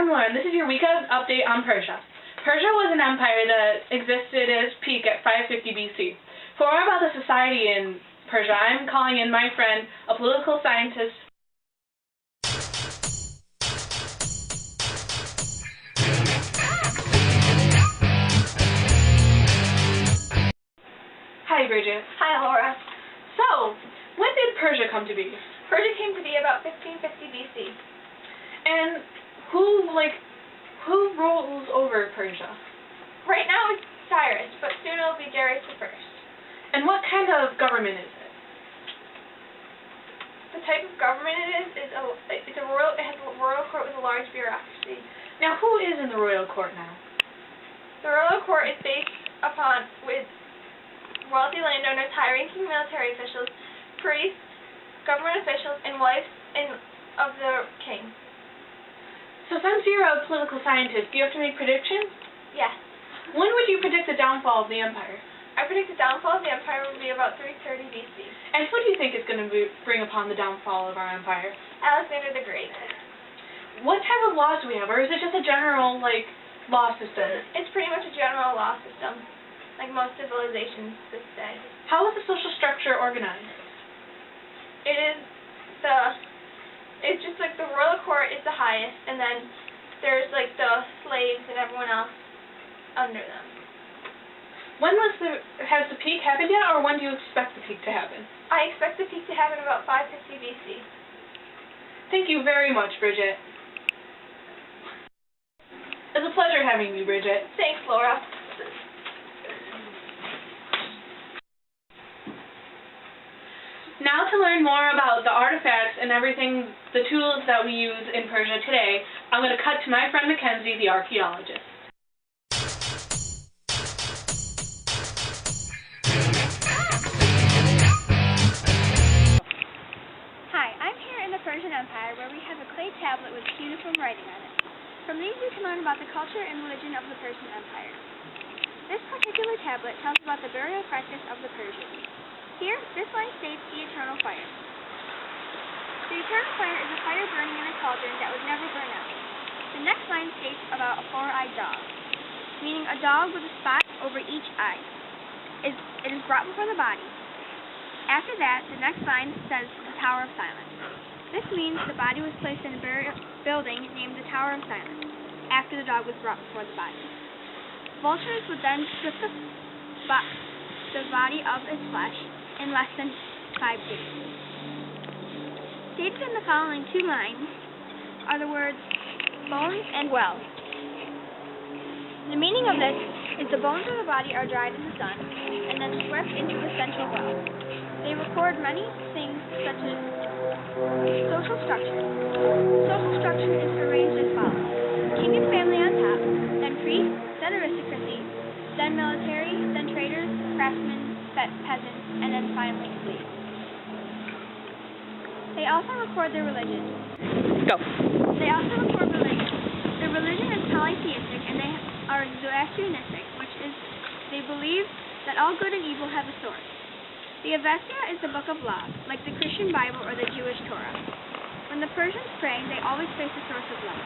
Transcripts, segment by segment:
Laura, and this is your week update on Persia. Persia was an empire that existed at its peak at 550 BC. For more about the society in Persia, I'm calling in my friend, a political scientist. Hi, Bridget. Hi, Laura. So, when did Persia come to be? Persia came to be about 1550 BC. And who rules over Persia? Right now it's Cyrus, but soon it'll be Darius the First. And what kind of government is it? The type of government it has a royal court with a large bureaucracy. Now, who is in the royal court now? The royal court is based upon with wealthy landowners, high-ranking military officials, priests, government officials, and wives of the king. So since you're a political scientist, do you have to make predictions? Yes. When would you predict the downfall of the empire? I predict the downfall of the empire will be about 330 BC. And who do you think is going to bring upon the downfall of our empire? Alexander the Great. What type of laws do we have, or is it just a general, law system? It's pretty much a general law system, like most civilizations this day. How is the social structure organized? It's just like the royal court is the highest, and then there's like the slaves and everyone else under them. Has the peak happened yet, or when do you expect the peak to happen? I expect the peak to happen about 550 BC. Thank you very much, Bridget. It's a pleasure having you, Bridget. Thanks, Laura. Now to learn more about the artifacts and everything, the tools that we use in Persia today, I'm going to cut to my friend Mackenzie, the archaeologist. Hi, I'm here in the Persian Empire where we have a clay tablet with cuneiform writing on it. From these you can learn about the culture and religion of the Persian Empire. This particular tablet tells about the burial practice of the Persians. Here, this line states the eternal fire. The eternal fire is a fire burning in a cauldron that would never burn out. The next line states about a four-eyed dog, meaning a dog with a spot over each eye. It is brought before the body. After that, the next line says the Tower of Silence. This means the body was placed in a building named the Tower of Silence after the dog was brought before the body. Vultures would then strip the body of its flesh in less than 5 days. Stated in the following two lines are the words bones and well. The meaning of this is the bones of the body are dried in the sun and then swept into a central well. They record many things such as social structure. Social structure is arranged as follows: king and family on top, then priest, then aristocracy, then military, then traders, craftsmen, peasants, and then finally slaves. They also record their religion. Go. They also record religion. Their religion is polytheistic, and they are Zoroastrianistic, which is they believe that all good and evil have a source. The Avesta is the book of law, like the Christian Bible or the Jewish Torah. When the Persians pray, they always face the source of love.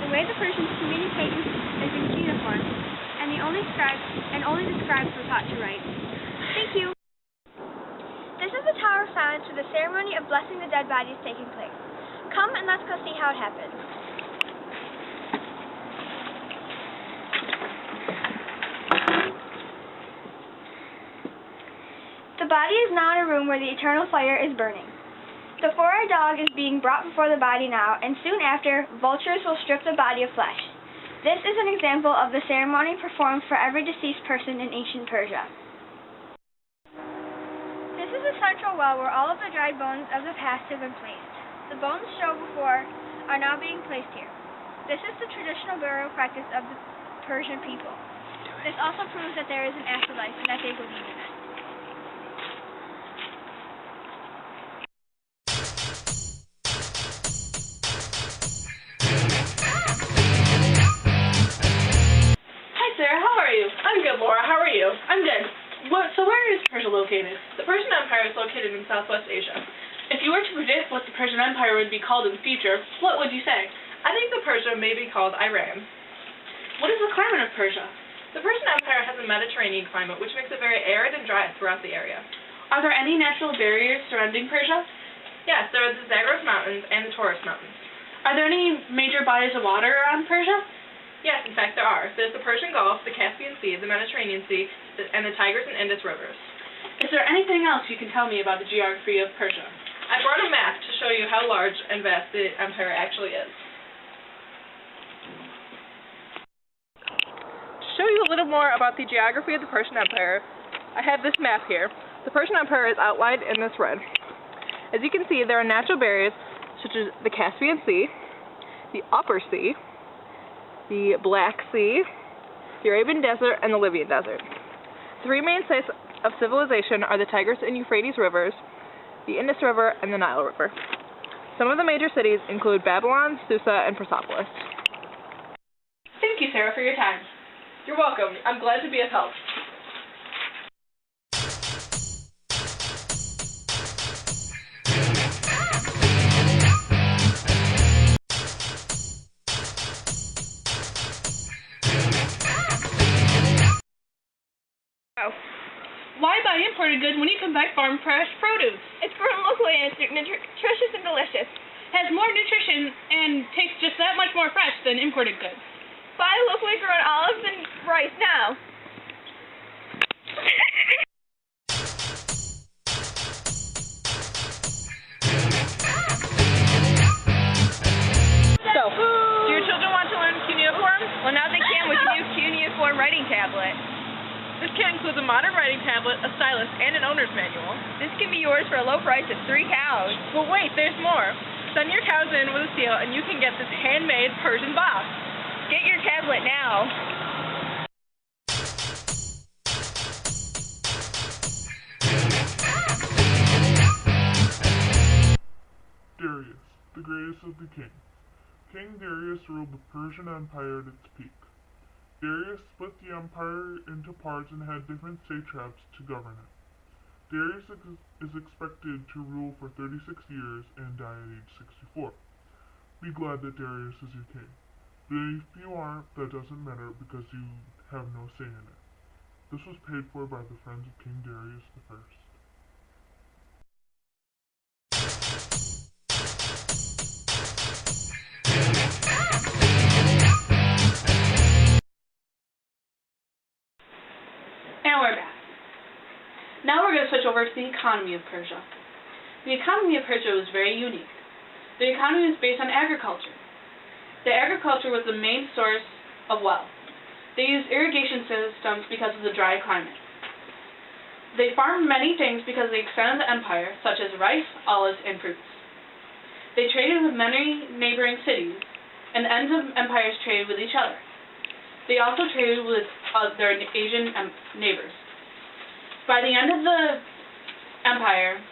The way the Persians communicate is in cuneiform, and only the scribes were taught to write. Thank you. This is the Tower of Silence where the ceremony of blessing the dead body is taking place. Come and let's go see how it happens. The body is now in a room where the eternal fire is burning. The four-eyed dog is being brought before the body now, and soon after, vultures will strip the body of flesh. This is an example of the ceremony performed for every deceased person in ancient Persia. This is a central well where all of the dried bones of the past have been placed. The bones shown before are now being placed here. This is the traditional burial practice of the Persian people. This also proves that there is an afterlife and that they believe in it. Hi, Sarah. How are you? I'm good, Laura. How are you? I'm good. So where is Persia located? The Persian Empire is located in Southwest Asia. If you were to predict what the Persian Empire would be called in the future, what would you say? I think that Persia may be called Iran. What is the climate of Persia? The Persian Empire has a Mediterranean climate, which makes it very arid and dry throughout the area. Are there any natural barriers surrounding Persia? Yes, there are the Zagros Mountains and the Taurus Mountains. Are there any major bodies of water around Persia? Yes, in fact there are. There's the Persian Gulf, the Caspian Sea, the Mediterranean Sea, and the Tigris and Indus rivers. Is there anything else you can tell me about the geography of Persia? I brought a map to show you how large and vast the empire actually is. To show you a little more about the geography of the Persian Empire, I have this map here. The Persian Empire is outlined in this red. As you can see, there are natural barriers such as the Caspian Sea, the Upper Sea, the Black Sea, the Arabian Desert, and the Libyan Desert. Three main sites of civilization are the Tigris and Euphrates rivers, the Indus River, and the Nile River. Some of the major cities include Babylon, Susa, and Persepolis. Thank you, Sarah, for your time. You're welcome. I'm glad to be of help. Why buy imported goods when you can buy farm fresh produce? It's grown locally and it's nutritious and delicious. Has more nutrition and tastes just that much more fresh than imported goods. Buy locally grown olives and rice now. So, do your children want to learn cuneiform? Well, now they can with the new cuneiform writing tablet. This kit includes a modern writing tablet, a stylus, and an owner's manual. This can be yours for a low price of 3 cows. But wait, there's more. Send your cows in with a seal and you can get this handmade Persian box. Get your tablet now. Darius, the greatest of the king. King Darius ruled the Persian Empire at its peak. Darius split the empire into parts and had different satraps to govern it. Darius is expected to rule for 36 years and die at age 64. Be glad that Darius is your king. But if you aren't, that doesn't matter because you have no say in it. This was paid for by the friends of King Darius I. And we're back. Now we're going to switch over to the economy of Persia. The economy of Persia was very unique. The economy was based on agriculture. The agriculture was the main source of wealth. They used irrigation systems because of the dry climate. They farmed many things because they extended the empire, such as rice, olives, and fruits. They traded with many neighboring cities, and the ends of empires traded with each other. They also traded with their Asian neighbors. By the end of the empire,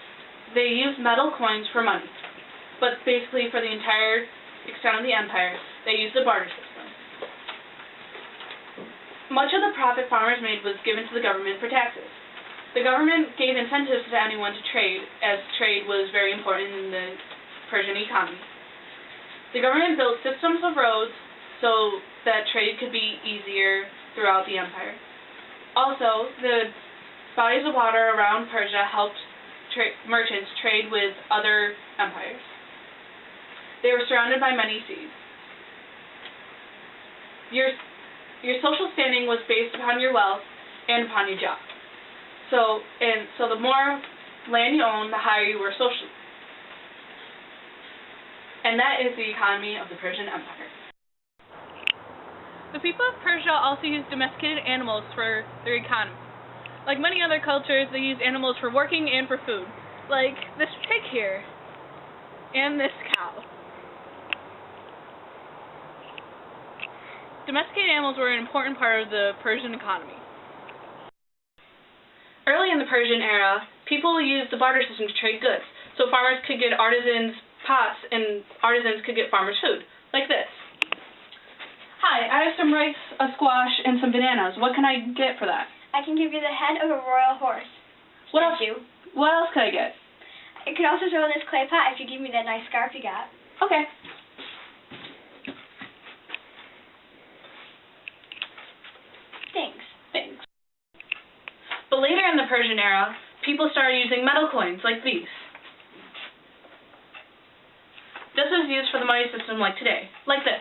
they used metal coins for money, but basically for the entire extent of the empire, they used the barter system. Much of the profit farmers made was given to the government for taxes. The government gave incentives to anyone to trade, as trade was very important in the Persian economy. The government built systems of roads so that trade could be easier throughout the empire. Also, the bodies of water around Persia helped merchants trade with other empires. They were surrounded by many seas. Your social standing was based upon your wealth and upon your job. So the more land you owned, the higher you were socially. And that is the economy of the Persian Empire. The people of Persia also used domesticated animals for their economy. Like many other cultures, they used animals for working and for food. Like this pig here, and this cow. Domesticated animals were an important part of the Persian economy. Early in the Persian era, people used the barter system to trade goods. So farmers could get artisans' pots, and artisans could get farmers' food, like this. Hi, I have some rice, a squash, and some bananas. What can I get for that? I can give you the head of a royal horse. What else? Statue. What else could I get? I could also throw in this clay pot if you give me that nice scarf you got. Okay. the Persian era, people started using metal coins like these. This was used for the money system like today, like this.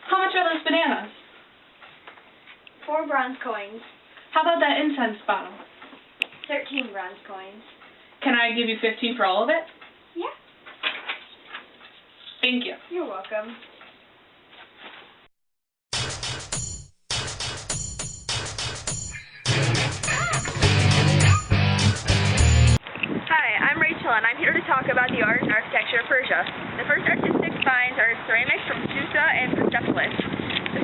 How much are those bananas? 4 bronze coins. How about that incense bottle? 13 bronze coins. Can I give you 15 for all of it? Yeah. Thank you. You're welcome. Hi, I'm Rachel, and I'm here to talk about the art and architecture of Persia. The first artistic finds are ceramics from Susa and Persepolis. The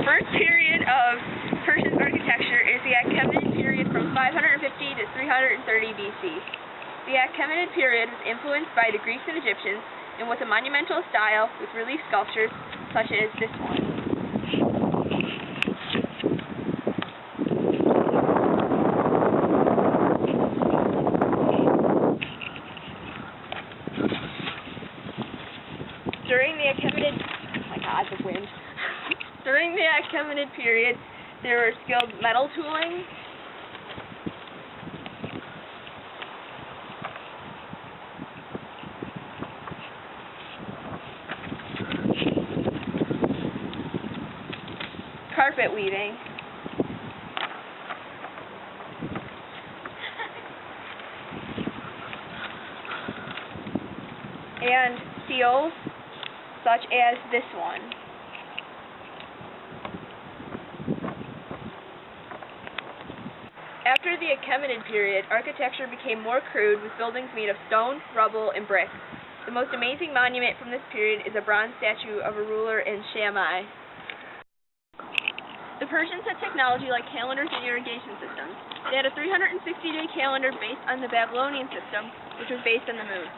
first period of Persian architecture is the Achaemenid period from 550 to 330 BC. The Achaemenid period was influenced by the Greeks and Egyptians and was a monumental style with relief sculptures such as this one. During the Achaemenid, oh my God, the wind. During the Achaemenid period, there were skilled metal tooling, carpet weaving, and seals such as this one. After the Achaemenid period, architecture became more crude with buildings made of stone, rubble, and brick. The most amazing monument from this period is a bronze statue of a ruler in Shammai. The Persians had technology like calendars and irrigation systems. They had a 360-day calendar based on the Babylonian system, which was based on the moon.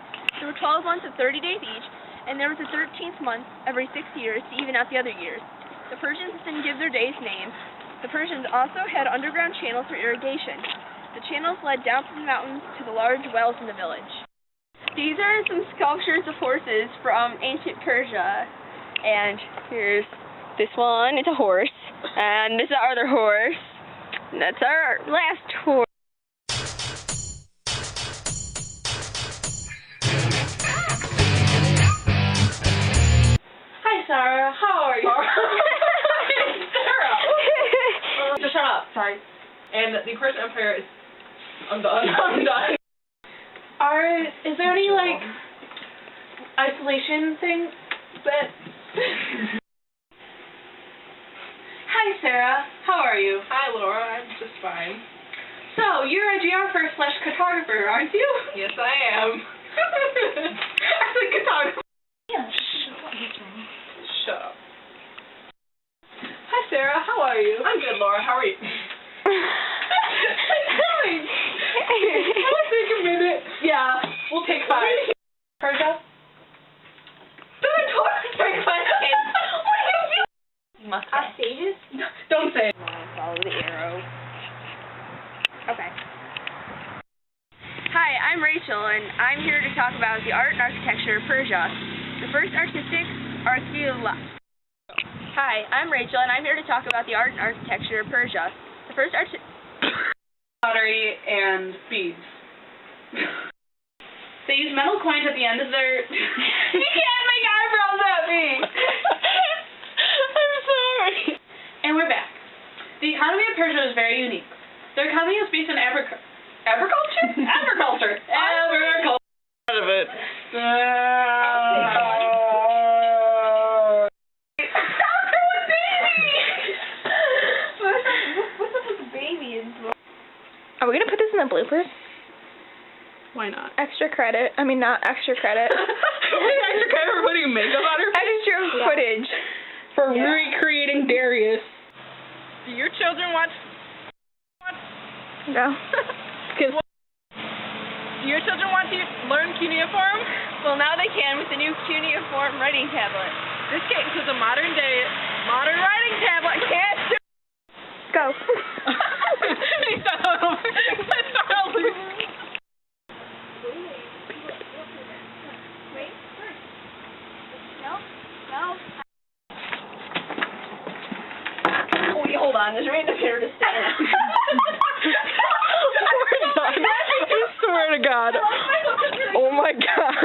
There were 12 months of 30 days each, and there was a 13th month every 6 years to even out the other years. The Persians didn't give their days names. The Persians also had underground channels for irrigation. The channels led down from the mountains to the large wells in the village. These are some sculptures of horses from ancient Persia. And here's this one, it's a horse. And this is our other horse. And that's our last horse. Hi, Sarah. How are you? Just shut up. Sorry. And the Persian Empire is... I'm done. I'm done. Is there any, like, isolation thing that... Hi, Sarah. How are you? Hi, Laura. I'm just fine. So, you're a geographer/cartographer, aren't you? Yes, I am. I said cartographer. Yeah, Shut up. Hi, Sarah. How are you? I'm good, Laura. How are you? It'll take a minute. Yeah, we'll take 5. Persia? Don't take 5 seconds. What are you doing? Off stages? Don't say it. Follow the arrow. Okay. Hi, I'm Rachel, and I'm here to talk about the art and architecture of Persia. The first artistic Hi, I'm Rachel, and I'm here to talk about the art and architecture of Persia. The first pottery and beads. They use metal coins at the end of their... You can't make eyebrows at me! I'm sorry. And we're back. The economy of Persia is very unique. Their economy is based on agriculture? Agriculture. Out of it. Are we gonna put this in the bloopers? Why not? Extra credit. I mean, not extra credit. Extra credit for putting makeup on her face? Extra footage. For recreating Darius. Do your children watch? No. Do your children want to learn cuneiform? Well, now they can with the new cuneiform writing tablet. This case is a modern writing tablet. Can't do. Go. Wait, hold on. There's right up here to stand. god. Oh my god.